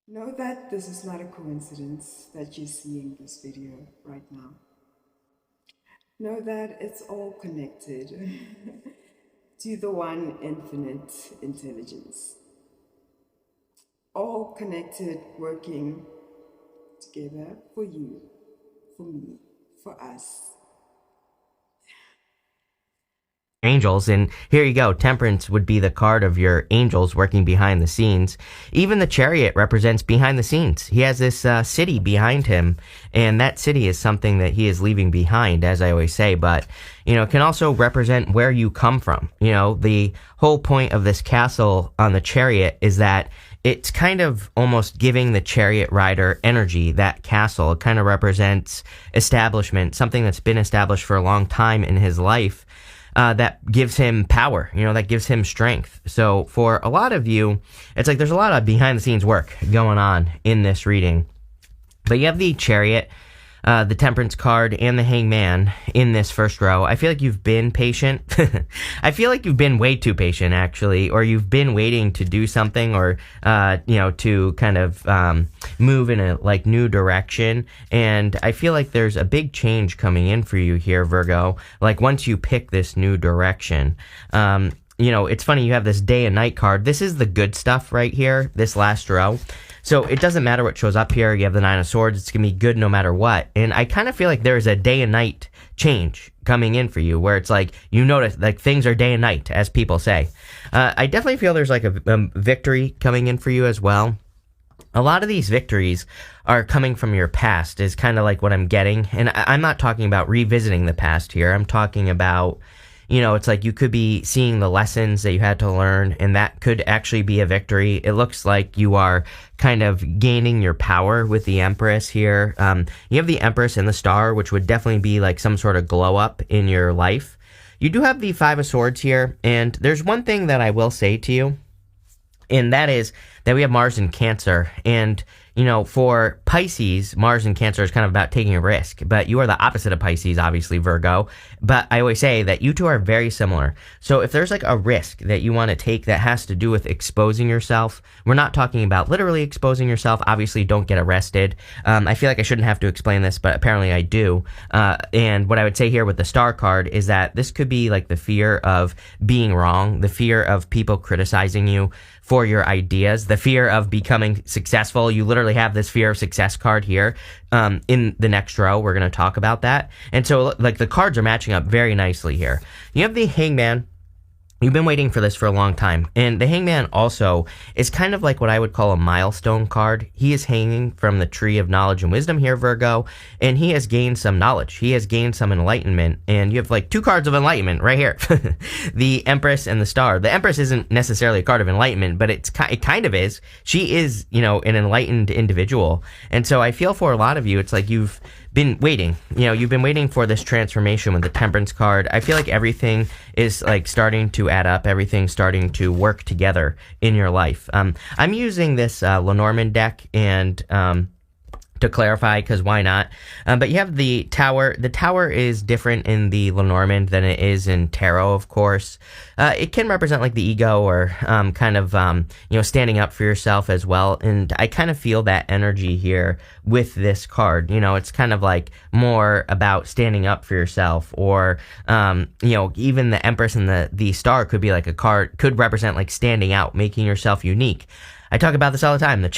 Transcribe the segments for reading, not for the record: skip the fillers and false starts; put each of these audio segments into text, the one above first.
Know that this is not a coincidence that you're seeing this video right now. Know that it's all connected to the one infinite intelligence. All connected, working together for you, for me, for us. Angels, and here you go. Temperance would be the card of your angels working behind the scenes. Even the chariot represents behind the scenes. He has this city behind him, and that city is something that he is leaving behind, as I always say, but it can also represent where you come from. The whole point of this castle on the chariot is that it's kind of almost giving the chariot rider energy. That castle, it kind of represents establishment, something that's been established for a long time in his life, that gives him power, that gives him strength. So for a lot of you, it's like there's a lot of behind the scenes work going on in this reading. But you have the chariot, the temperance card, and the hangman in this first row. I feel like you've been patient. I feel like you've been way too patient, actually, or you've been waiting to do something, or to kind of move in a new direction. And I feel like there's a big change coming in for you here, Virgo. Like once you pick this new direction. It's funny, you have this day and night card. This is the good stuff right here, this last row. So it doesn't matter what shows up here. You have the Nine of Swords. It's going to be good no matter what. And I kind of feel like there's a day and night change coming in for you, where it's like you notice like things are day and night, as people say. I definitely feel there's like a victory coming in for you as well. A lot of these victories are coming from your past, is kind of like what I'm getting. And I'm not talking about revisiting the past here. I'm talking about, it's like you could be seeing the lessons that you had to learn, and that could actually be a victory. It looks like you are kind of gaining your power with the Empress here. You have the Empress and the Star, which would definitely be like some sort of glow up in your life. You do have the Five of Swords here, and there's one thing that I will say to you, and that is that we have Mars in Cancer. And for Pisces, Mars in Cancer is kind of about taking a risk, but you are the opposite of Pisces, obviously, Virgo. But I always say that you two are very similar. So if there's like a risk that you want to take that has to do with exposing yourself, we're not talking about literally exposing yourself. Obviously, don't get arrested. I feel like I shouldn't have to explain this, but apparently I do. And what I would say here with the Star card is that this could be like the fear of being wrong, the fear of people criticizing you for your ideas, the fear of becoming successful. You literally have this fear of success card here. In the next row, we're going to talk about that. And so like the cards are matching up very nicely here. You have the Hangman. You've been waiting for this for a long time. And the Hangman also is kind of like what I would call a milestone card. He is hanging from the tree of knowledge and wisdom here, Virgo, and he has gained some knowledge. He has gained some enlightenment, and you have like two cards of enlightenment right here. The Empress and the Star. The Empress isn't necessarily a card of enlightenment, but it kind of is. She is, an enlightened individual. And so I feel for a lot of you, it's like you've been waiting. You've been waiting for this transformation with the Temperance card. I feel like everything is like starting to add up. Everything's starting to work together in your life. I'm using this Lenormand deck, and to clarify, because why not? But you have the Tower. The Tower is different in the Lenormand than it is in Tarot, of course. It can represent like the ego, or kind of standing up for yourself as well. And I kind of feel that energy here with this card. It's kind of like more about standing up for yourself, or even the Empress and the Star could be like a card, could represent like standing out, making yourself unique. I talk about this all the time. The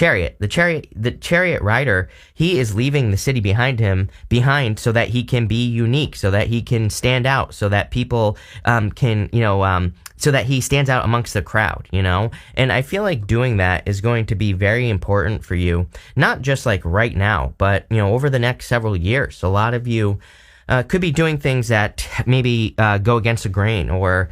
chariot rider, he is leaving the city behind so that he can be unique, so that he can stand out, so that people so that he stands out amongst the crowd, And I feel like doing that is going to be very important for you, not just like right now, but, over the next several years. A lot of you could be doing things that maybe go against the grain, or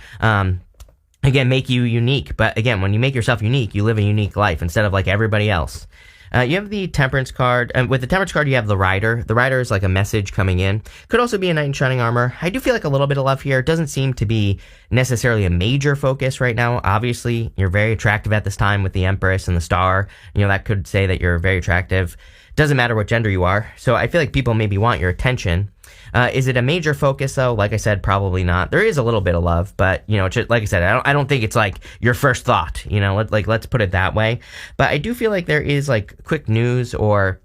again, make you unique. But again, when you make yourself unique, you live a unique life instead of like everybody else. You have the Temperance card, and with the Temperance card, you have the Rider. The Rider is like a message coming in. Could also be a Knight in Shining Armor. I do feel like a little bit of love here. It doesn't seem to be necessarily a major focus right now. Obviously, you're very attractive at this time with the Empress and the Star. That could say that you're very attractive. doesn't matter what gender you are. So I feel like people maybe want your attention. Is it a major focus though? Like I said, probably not. There is a little bit of love, but just, like I said, I don't think it's like your first thought. Let's put it that way. But I do feel like there is like quick news or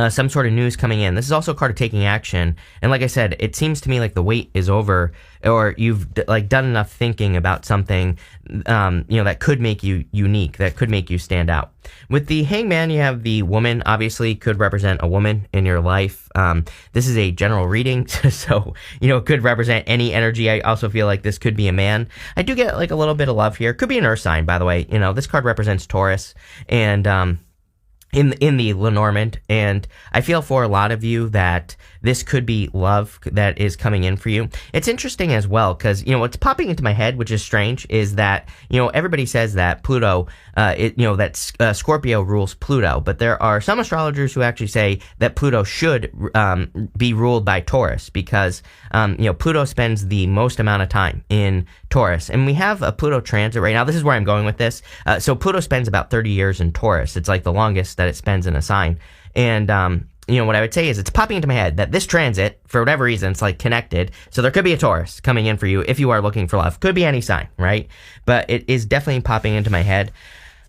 some sort of news coming in. This is also a card of taking action. And like I said, it seems to me like the wait is over, or you've done enough thinking about something, that could make you unique, that could make you stand out. With the Hangman, you have the woman, obviously could represent a woman in your life. This is a general reading, so, it could represent any energy. I also feel like this could be a man. I do get like a little bit of love here. Could be an earth sign, by the way. This card represents Taurus, and, in the Lenormand, and I feel for a lot of you that this could be love that is coming in for you. It's interesting as well, because, what's popping into my head, which is strange, is that, everybody says that Pluto, Scorpio rules Pluto, but there are some astrologers who actually say that Pluto should be ruled by Taurus, because, Pluto spends the most amount of time in Taurus, and we have a Pluto transit right now. This is where I'm going with this. So Pluto spends about 30 years in Taurus. It's like the longest that it spends in a sign. And, what I would say is it's popping into my head that this transit, for whatever reason, it's like connected. So there could be a Taurus coming in for you if you are looking for love. Could be any sign, right? But it is definitely popping into my head.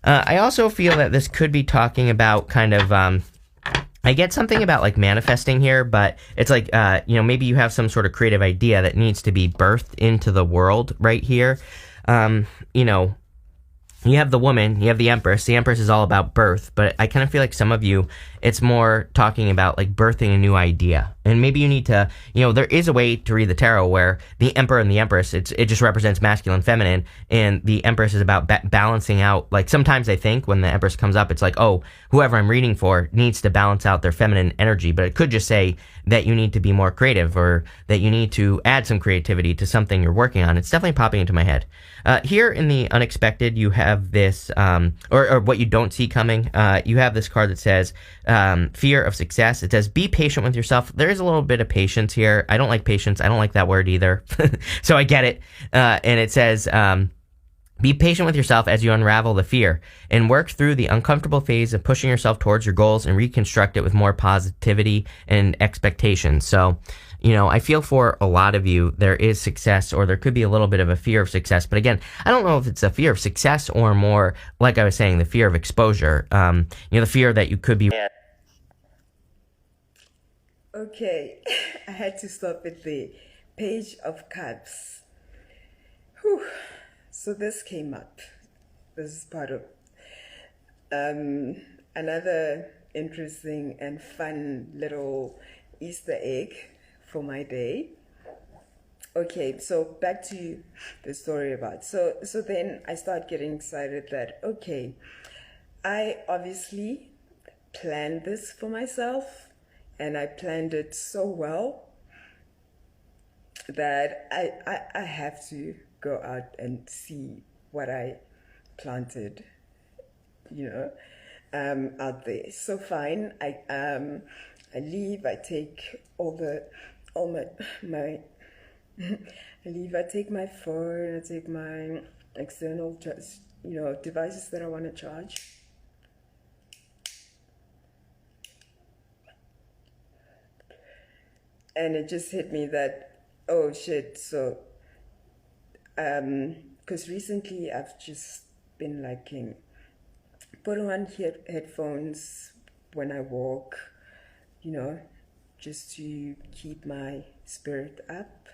I also feel that this could be talking about kind of, I get something about like manifesting here, but it's like, maybe you have some sort of creative idea that needs to be birthed into the world right here. You have the woman, you have the Empress. The Empress is all about birth, but I kind of feel like some of you, it's more talking about like birthing a new idea. And maybe you need to, there is a way to read the tarot where the Emperor and the Empress, it just represents masculine, feminine, and the Empress is about balancing out. Like sometimes I think when the Empress comes up, it's like, oh, whoever I'm reading for needs to balance out their feminine energy, but it could just say that you need to be more creative, or that you need to add some creativity to something you're working on. It's definitely popping into my head. Here in the unexpected, you have this, or what you don't see coming, you have this card that says, fear of success. It says, be patient with yourself. There is a little bit of patience here. I don't like patience. I don't like that word either. So I get it. And it says, be patient with yourself as you unravel the fear and work through the uncomfortable phase of pushing yourself towards your goals and reconstruct it with more positivity and expectations. So, I feel for a lot of you, there is success, or there could be a little bit of a fear of success. But again, I don't know if it's a fear of success or more, like I was saying, the fear of exposure. The fear that you could be. Okay, I had to stop at the Page of Cups. Whew. So this came up. This is part of another interesting and fun little Easter egg for my day. Okay, so back to the story about. So then I start getting excited that, okay, I obviously planned this for myself, and I planned it so well that I have to go out and see what I planted, out there. So fine, I leave. I take my I leave. I take my phone. I take my external, devices that I want to charge. And it just hit me that, oh shit, so, because recently I've just been liking, put on headphones when I walk, just to keep my spirit up.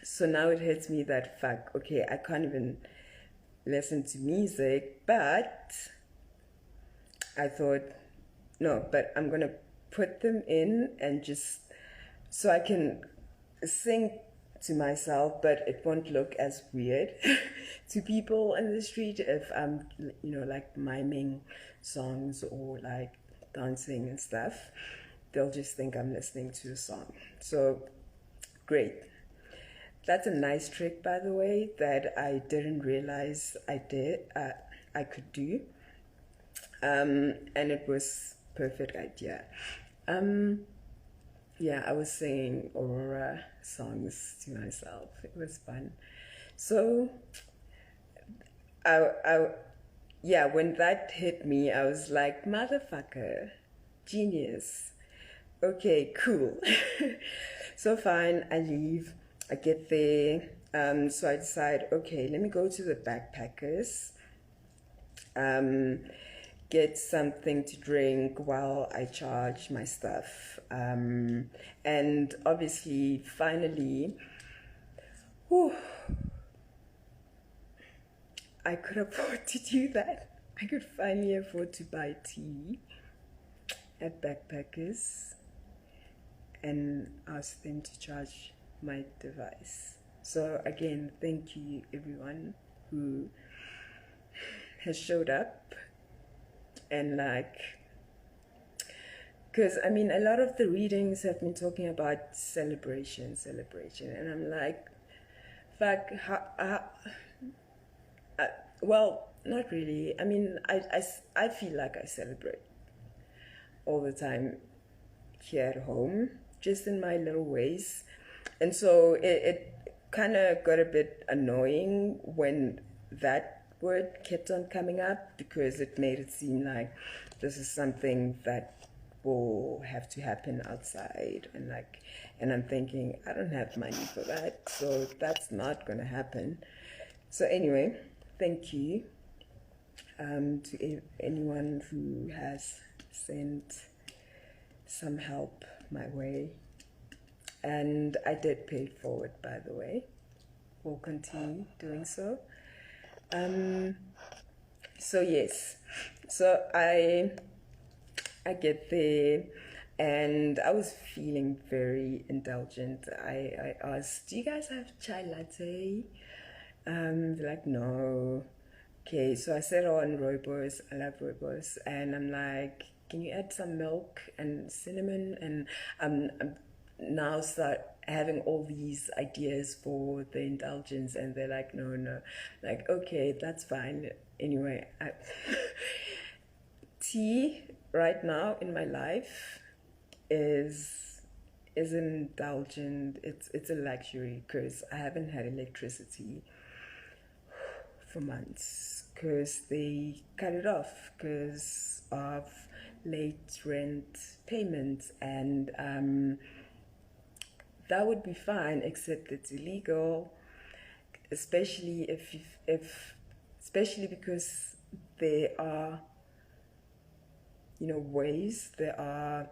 So now it hits me that, fuck, okay, I can't even listen to music, but I thought, no, but I'm going to put them in and just so I can sing to myself, but it won't look as weird to people in the street if I'm, like miming songs or like dancing and stuff. They'll just think I'm listening to a song. So great. That's a nice trick, by the way, that I didn't realize I could do. And it was perfect idea. I was singing Aurora songs to myself. It was fun. So I yeah, when that hit me, I was like, motherfucker, genius. Okay, cool. So fine, I leave. I get there. So I decide, okay, let me go to the backpackers, get something to drink while I charge my stuff. And obviously, finally, whew, I could afford to do that. I could finally afford to buy tea at backpackers and ask them to charge my device. So again, thank you everyone who has showed up, and like, because I mean, a lot of the readings have been talking about celebration, and I'm like, fuck, well, not really. I mean, I feel like I celebrate all the time here at home, just in my little ways. And so it kind of got a bit annoying when that word kept on coming up, because it made it seem like this is something that will have to happen outside, and like, and I'm thinking, I don't have money for that, so that's not gonna happen. So anyway, thank you to anyone who has sent some help my way. And I did pay it forward, by the way. We'll continue doing so. So yes, so I get there, and I was feeling very indulgent. I asked, do you guys have chai latte? They're like, no. Okay, so I said, oh, and rooibos, I love rooibos. And I'm like, can you add some milk and cinnamon? And I'm now start having all these ideas for the indulgence, and they're like, no. Like, okay, that's fine. Anyway, tea right now in my life is indulgent. It's a luxury, because I haven't had electricity for months, because they cut it off because of late rent payments, and that would be fine, except it's illegal, especially if especially because there are, you know, ways, there are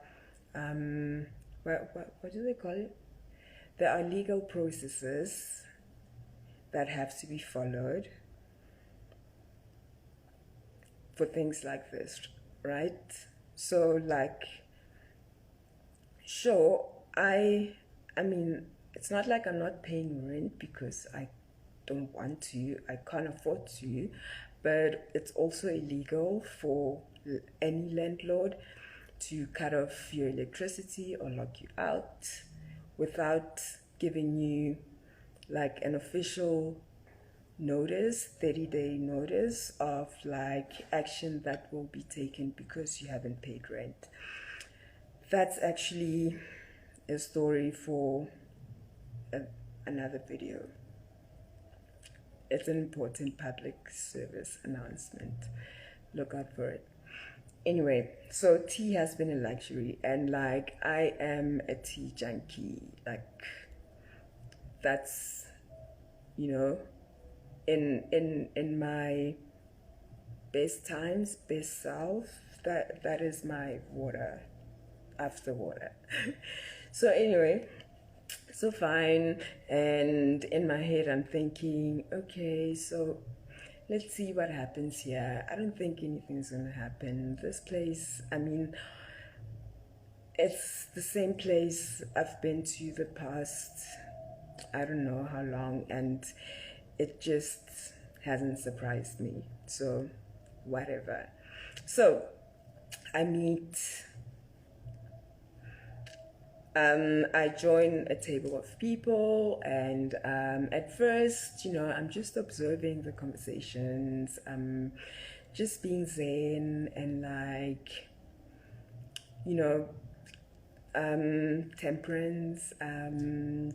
what do they call it? There are legal processes that have to be followed for things like this, right? So like, sure, I mean, it's not like I'm not paying rent because I don't want to, I can't afford to, but it's also illegal for any landlord to cut off your electricity or lock you out without giving you like an official notice, 30-day notice of like action that will be taken because you haven't paid rent. That's actually a story for another video. It's an important public service announcement. Look out for it. Anyway, so tea has been a luxury, and like, I am a tea junkie. Like, that's, you know, in my best times, best self, that is my water after water. So anyway, so fine, and in my head I'm thinking, okay, so let's see what happens here. I don't think anything's gonna happen. This place, I mean, it's the same place I've been to the past, I don't know how long, and it just hasn't surprised me. So whatever. So I meet, I join a table of people, and at first, you know, I'm just observing the conversations, just being zen and like, you know, temperance,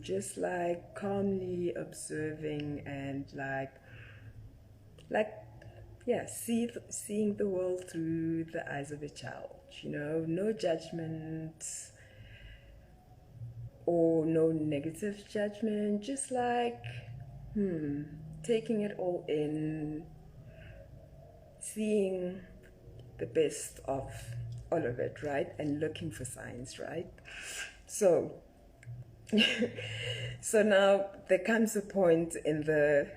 just like calmly observing and like seeing the world through the eyes of a child, no judgment or no negative judgment, just like, taking it all in, seeing the best of all of it, right? And looking for signs, right? So, so now there comes a point in the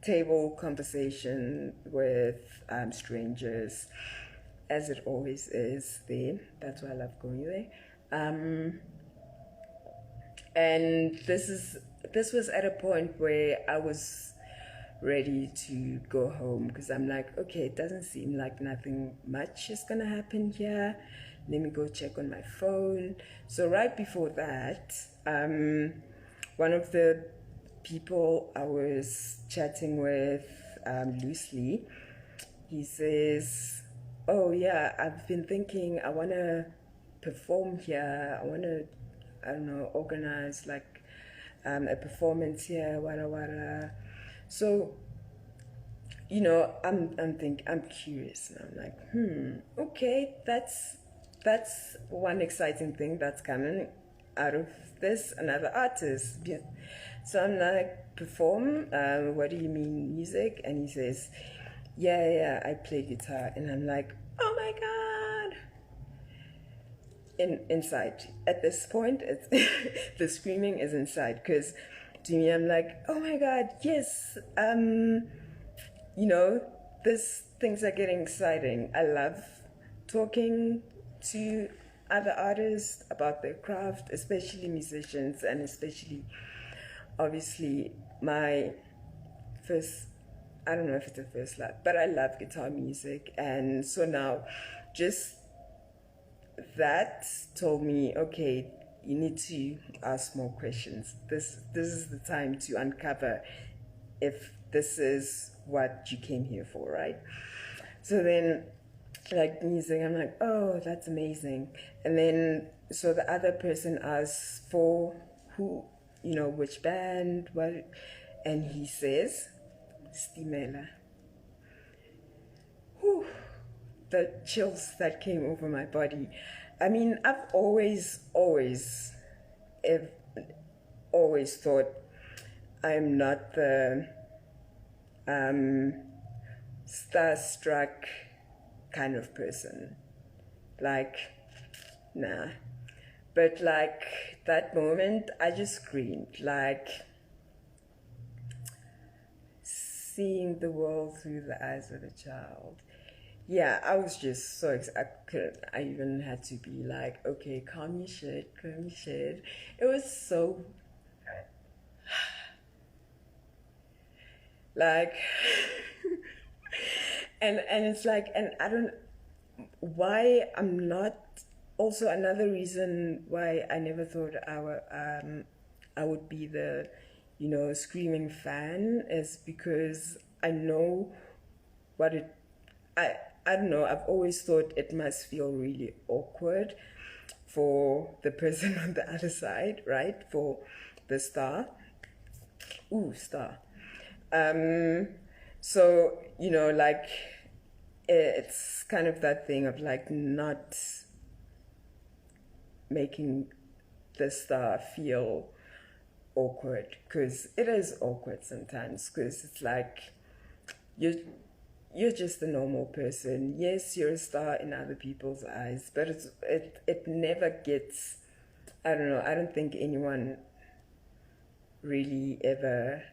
table conversation with strangers, as it always is there. That's why I love going there. And this was at a point where I was ready to go home, because I'm like, okay, it doesn't seem like nothing much is gonna happen here. Let me go check on my phone. So right before that, one of the people I was chatting with loosely, he says, oh yeah, I've been thinking I want to perform here. I want to, I don't know, organize like a performance here, wada wada. So, I'm curious, and I'm like, okay, that's one exciting thing that's coming out of this, another artist. Yeah. So I'm like, perform? What do you mean, music? And he says, yeah, I play guitar. And I'm like, oh my God. Inside. At this point, it's the screaming is inside, because to me, I'm like, oh my God, yes. These things are getting exciting. I love talking to other artists about their craft, especially musicians, and especially, obviously, my first, I don't know if it's a first love, but I love guitar music. And so now, just that told me, okay, you need to ask more questions. This is the time to uncover if this is what you came here for, right? So then, like music, I'm like, oh, that's amazing. And then, so the other person asks for who, which band, what, and he says, Stimela. Whew, the chills that came over my body. I mean, I've always thought I'm not the starstruck kind of person. Like, nah. But like that moment, I just screamed, like seeing the world through the eyes of a child. Yeah, I was just so excited. I even had to be like, okay, calm your shit. It was so like, and it's like, and I don't, why I'm not, also another reason why I never thought I would be the, screaming fan is because I know what it, I don't know, I've always thought it must feel really awkward for the person on the other side, right? For the star. Ooh, star. So, like, it's kind of that thing of like not making the star feel awkward, because it is awkward sometimes, because it's like you're just a normal person. Yes, you're a star in other people's eyes, but it never gets, I don't know, I don't think anyone really ever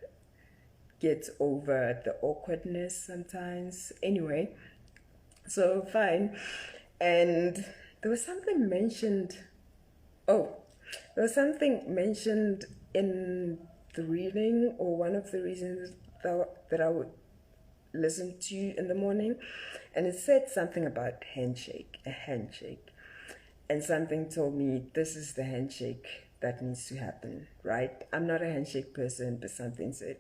gets over the awkwardness sometimes. Anyway, so fine. And there was something mentioned in the reading, or one of the reasons that I would listen to in the morning, and it said something about a handshake, and something told me this is the handshake that needs to happen, right? I'm not a handshake person, but something said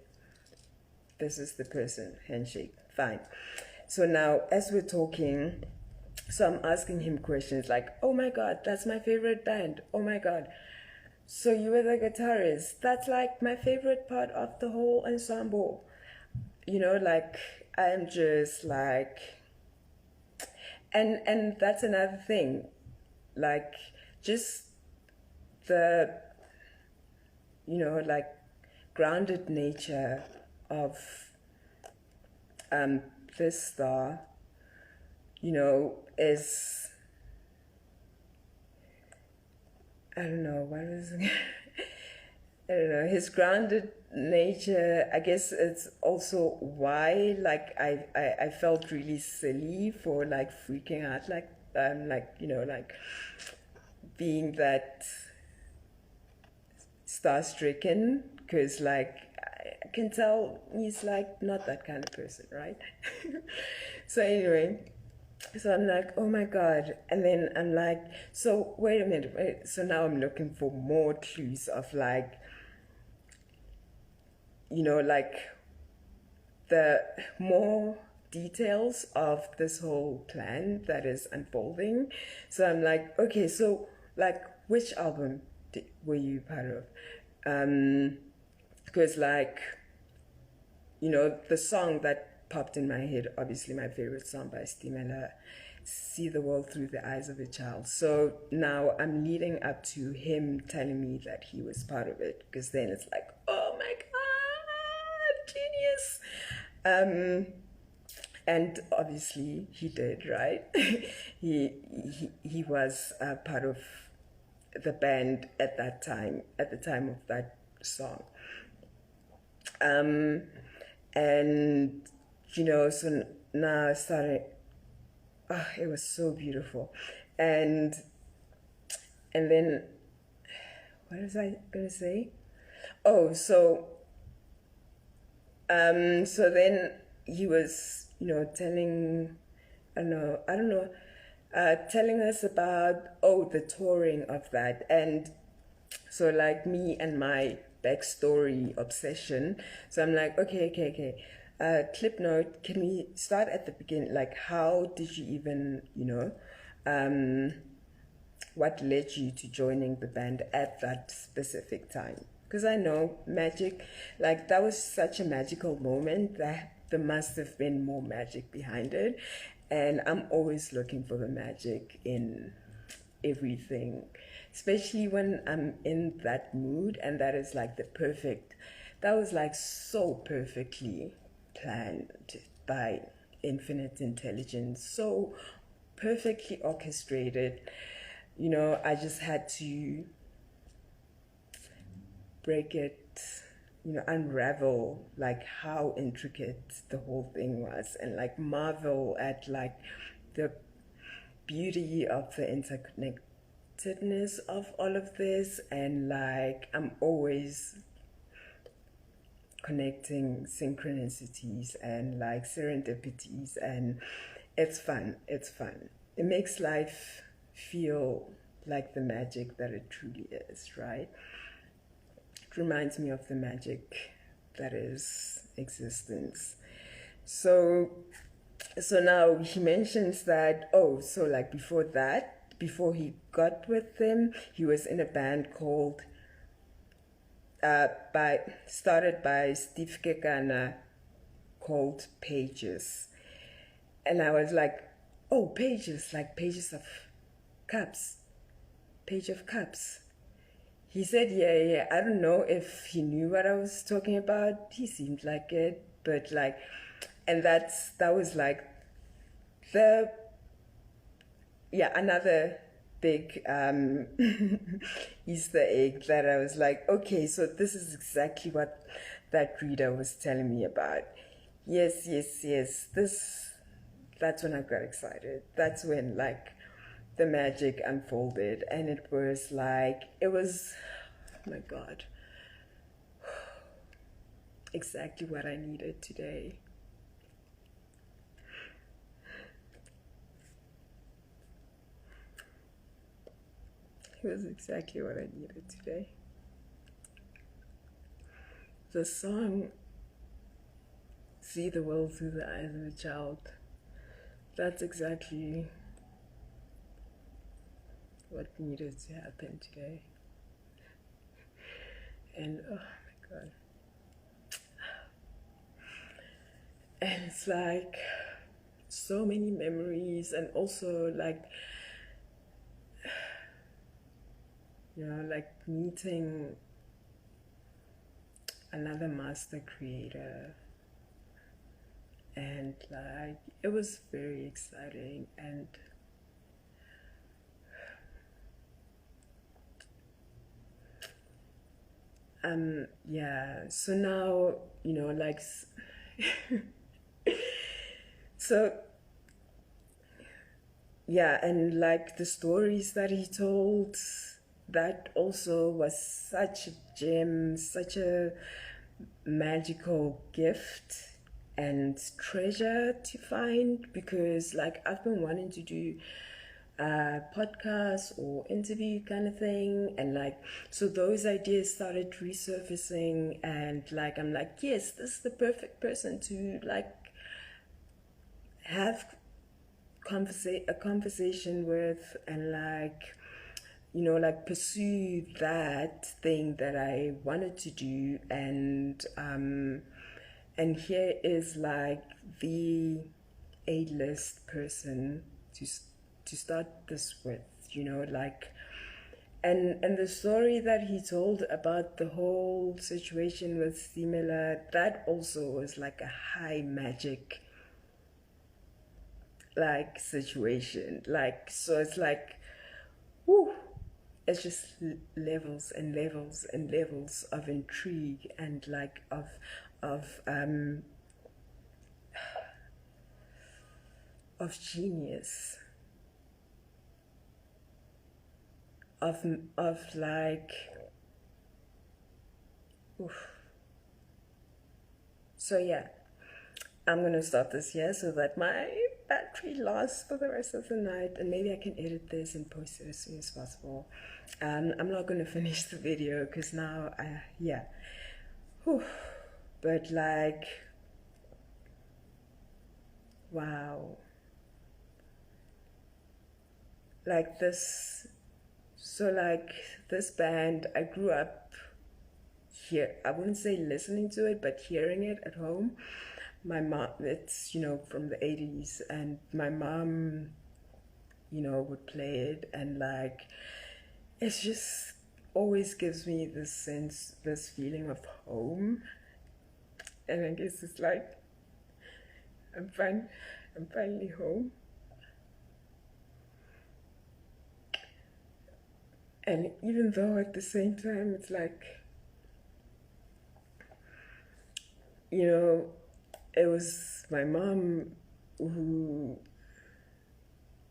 this is the person, handshake, fine. So now, as we're talking, so I'm asking him questions like, oh my God, that's my favorite band, oh my God. so you were the guitarist. That's like my favorite part of the whole ensemble. You know, like I'm just like, and that's another thing, like just the, you know, like grounded nature of this star, you know, is, I don't know, what was I don't know, his grounded nature. I guess it's also why, like, I felt really silly for like freaking out, like, you know, like being that star-stricken, because like I can tell he's like not that kind of person, right? So anyway, so I'm like, oh my God. And then I'm like, so wait a minute, wait. So now I'm looking for more clues of like, you know, like the more details of this whole plan that is unfolding. So I'm like, okay, so like which album were you part of? Because like, you know, the song that popped in my head, obviously my favorite song by Stimela, See the World Through the Eyes of a Child. So now I'm leading up to him telling me that he was part of it, because then it's like, oh my God, genius. And obviously he did, right? he was part of the band at that time, at the time of that song. And you know, so now I started, oh, it was so beautiful. And then what was I gonna say? Oh, so so then he was, you know, telling, I don't know, telling us about, oh, the touring of that. And so like me and my backstory obsession. So I'm like, okay. Clip note, can we start at the beginning? Like, how did you even, you know, what led you to joining the band at that specific time? Because I know Magick, like that was such a magical moment that there must have been more magic behind it. And I'm always looking for the magic in everything, especially when I'm in that mood. And that is like the perfect, that was like so perfectly planned by infinite intelligence, so perfectly orchestrated. You know, I just had to break it, you know, unravel like how intricate the whole thing was, and like marvel at like the beauty of the interconnectedness of all of this. And like I'm always connecting synchronicities and like serendipities, and it's fun. It makes life feel like the magic that it truly is, right? It reminds me of the magic that is existence. So now he mentions that, oh, so like before that, before he got with them, he was in a band called started by Steve Kekana, called Pages. And I was like, oh, pages, like pages of cups, page of cups. He said, yeah. I don't know if he knew what I was talking about. He seemed like it, but like, and that was like another big Easter egg that I was like, okay, so this is exactly what that reader was telling me about. Yes. That's when I got excited. That's when like the magic unfolded, and it was, oh my God, exactly what I needed today. It was exactly what I needed today. The song, See the World Through the Eyes of a Child, that's exactly what needed to happen today. and oh my god, and it's like so many memories, and also like, you know, like meeting another master creator, and like it was very exciting. And yeah, so now, you know, like so yeah, and like the stories that he told, that also was such a gem, such a magical gift and treasure to find, because like I've been wanting to do a podcast or interview kind of thing, and like so those ideas started resurfacing, and like I'm like, yes, this is the perfect person to like have a conversation with, and like, you know, like pursue that thing that I wanted to do. And here is like the A-list person to start this with, you know, like, and the story that he told about the whole situation with Stimela, that also was like a high magic like situation, like, so it's like, whoo, it's just levels and levels and levels of intrigue, and like of um of genius, of like, oof. So yeah, I'm gonna stop this here so that my battery lasts for the rest of the night, and maybe I can edit this and post it as soon as possible. I'm not gonna finish the video because now yeah. Whew. But like, wow, like this, so like this band, I grew up here, I wouldn't say listening to it, but hearing it at home. My mom, it's, you know, from the 80s, and my mom, you know, would play it, and like, it's just always gives me this sense, this feeling of home. And I guess it's like, I'm finally home. And even though at the same time it's like, you know, it was my mom who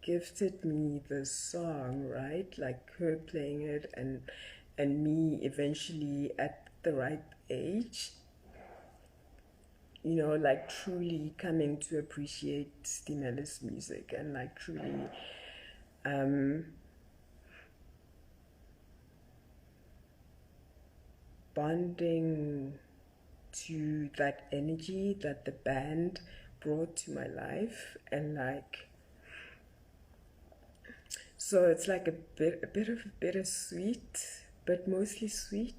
gifted me the song, right? Like her playing it, and me eventually at the right age, you know, like truly coming to appreciate Stimela's music, and like truly bonding to that energy that the band brought to my life. And like, so it's like a bit of bittersweet, but mostly sweet.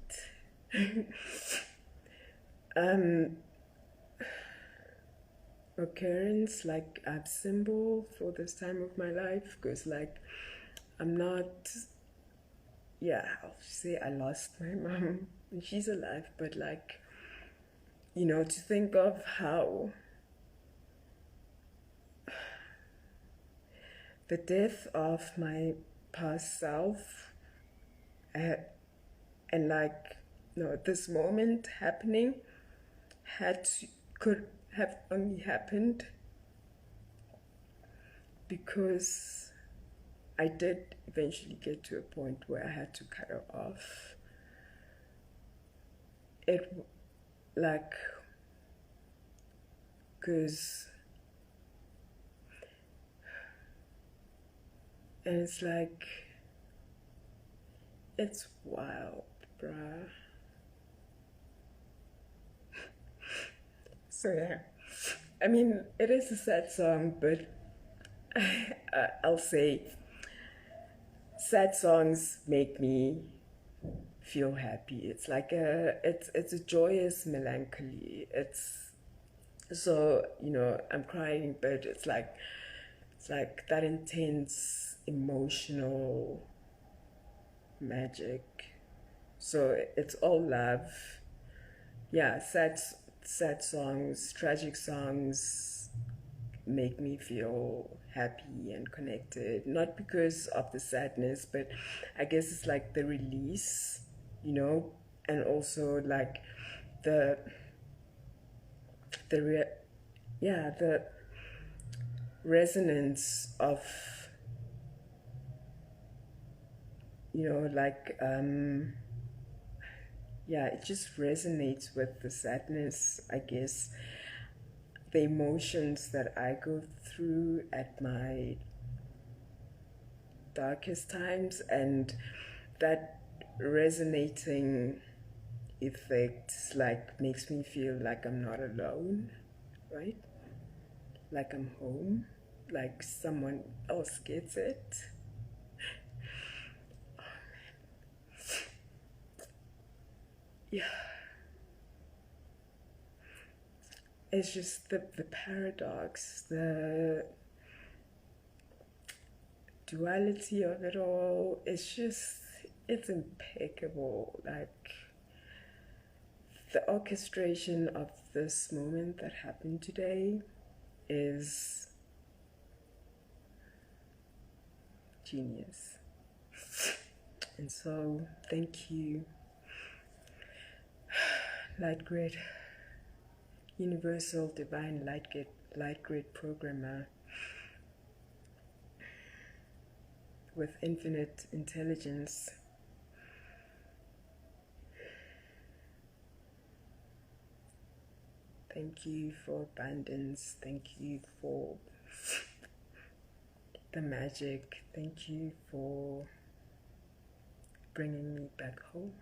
Occurrence, like a symbol for this time of my life, because like I'm not, yeah, I'll say I lost my mom and she's alive, but like, you know, to think of how the death of my past self, and like, you know, this moment happening could have only happened because I did eventually get to a point where I had to cut her off. It, like, because, and it's like, it's wild, bruh. So yeah, I mean, it is a sad song, but I'll say sad songs make me feel happy. It's like it's a joyous melancholy. It's so, you know, I'm crying, but it's like that intense emotional magic. So it's all love. Yeah, sad songs, tragic songs make me feel happy and connected. Not because of the sadness, but I guess it's like the release, you know, and also like the the resonance of, you know, like it just resonates with the sadness, I guess, the emotions that I go through at my darkest times, and that resonating effect like makes me feel like I'm not alone, right? Like I'm home, like someone else gets it. Yeah. It's just the paradox, the duality of it all. It's impeccable. Like the orchestration of this moment that happened today is genius. And so, thank you, Lightgrid, Universal Divine Lightgrid Programmer with infinite intelligence. Thank you for abundance. Thank you for the magic. Thank you for bringing me back home.